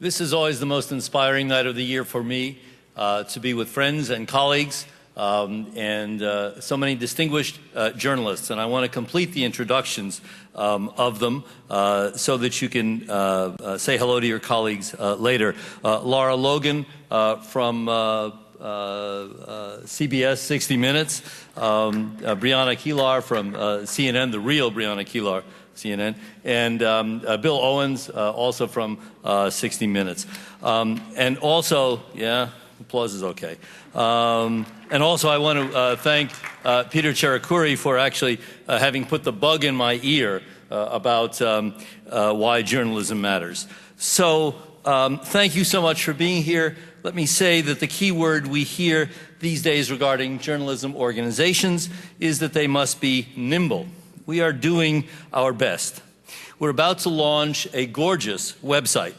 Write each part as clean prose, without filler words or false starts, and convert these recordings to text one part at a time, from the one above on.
This is always the most inspiring night of the year for me, to be with friends and colleagues and so many distinguished journalists. And I want to complete the introductions of them so that you can say hello to your colleagues later. Laura Logan from CBS 60 Minutes, Brianna Kehlar from CNN, the real Brianna Kehlar, CNN, and Bill Owens, also from 60 Minutes. And also, yeah, applause is okay. And also I want to thank Peter Cherukuri for actually having put the bug in my ear about why journalism matters. So thank you so much for being here. Let me say that the key word we hear these days regarding journalism organizations is that they must be nimble. We are doing our best. We're about to launch a gorgeous website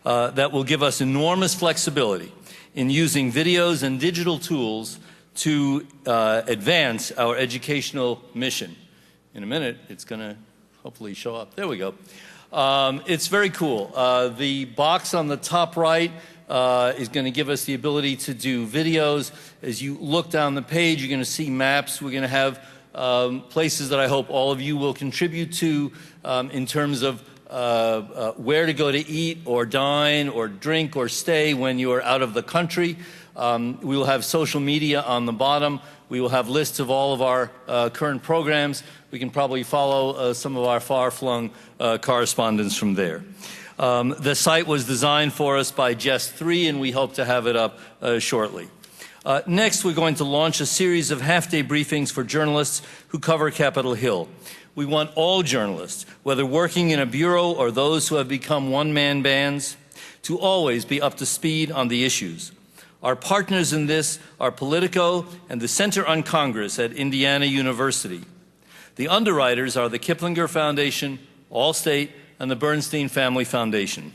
that will give us enormous flexibility in using videos and digital tools to advance our educational mission. In a minute, it's going to hopefully show up. There we go. It's very cool. The box on the top right is going to give us the ability to do videos. As you look down the page, you're going to see maps. We're going to have places that I hope all of you will contribute to in terms of where to go to eat or dine or drink or stay when you are out of the country. We will have social media on the bottom. We will have lists of all of our current programs. We can probably follow some of our far-flung correspondence from there. The site was designed for us by Jest3, and we hope to have it up shortly. Next, we're going to launch a series of half-day briefings for journalists who cover Capitol Hill. We want all journalists, whether working in a bureau or those who have become one-man bands, to always be up to speed on the issues. Our partners in this are Politico and the Center on Congress at Indiana University. The underwriters are the Kiplinger Foundation, Allstate, and the Bernstein Family Foundation.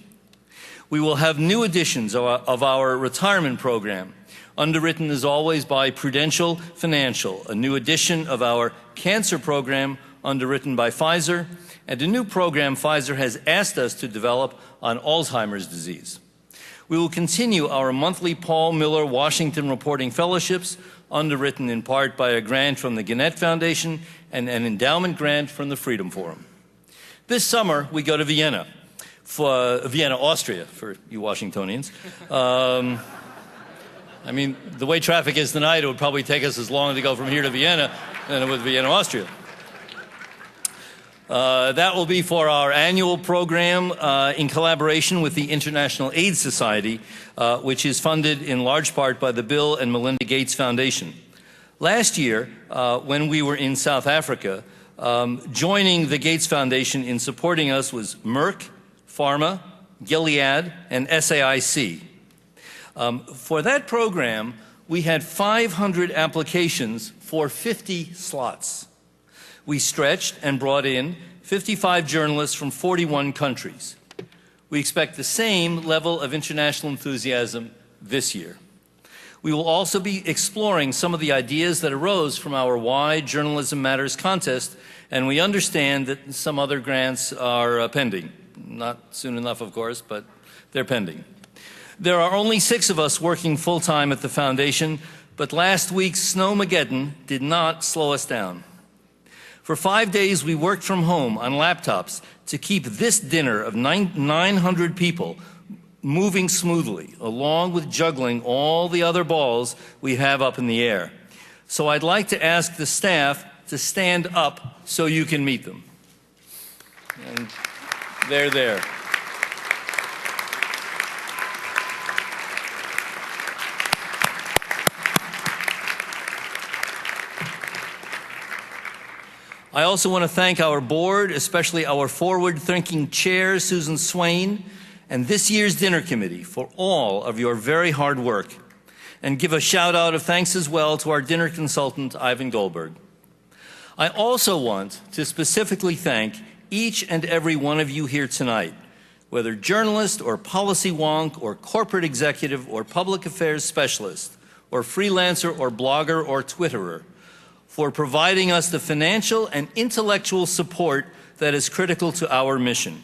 We will have new editions of our retirement program, underwritten as always by Prudential Financial, a new edition of our cancer program underwritten by Pfizer, and a new program Pfizer has asked us to develop on Alzheimer's disease. We will continue our monthly Paul Miller Washington Reporting Fellowships, underwritten in part by a grant from the Gannett Foundation and an endowment grant from the Freedom Forum. This summer, we go to Vienna, Austria, for you Washingtonians. I mean, the way traffic is tonight, it would probably take us as long to go from here to Vienna than it would Vienna, Austria. That will be for our annual program in collaboration with the International AIDS Society, which is funded in large part by the Bill and Melinda Gates Foundation. Last year, when we were in South Africa, joining the Gates Foundation in supporting us was Merck, Pharma, Gilead, and SAIC. For that program, we had 500 applications for 50 slots. We stretched and brought in 55 journalists from 41 countries. We expect the same level of international enthusiasm this year. We will also be exploring some of the ideas that arose from our Why Journalism Matters contest, and we understand that some other grants are pending. Not soon enough, of course, but they're pending. There are only 6 of us working full-time at the Foundation, but last week's Snowmageddon did not slow us down. For 5 days, we worked from home on laptops to keep this dinner of 900 people moving smoothly, along with juggling all the other balls we have up in the air. So I'd like to ask the staff to stand up so you can meet them. And they're there. I also want to thank our board, especially our forward-thinking chair, Susan Swain, and this year's dinner committee for all of your very hard work, and give a shout-out of thanks as well to our dinner consultant, Ivan Goldberg. I also want to specifically thank each and every one of you here tonight, whether journalist or policy wonk or corporate executive or public affairs specialist or freelancer or blogger or Twitterer, for providing us the financial and intellectual support that is critical to our mission.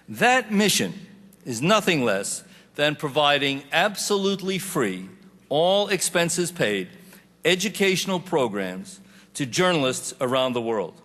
That mission is nothing less than providing absolutely free, all expenses paid, educational programs to journalists around the world.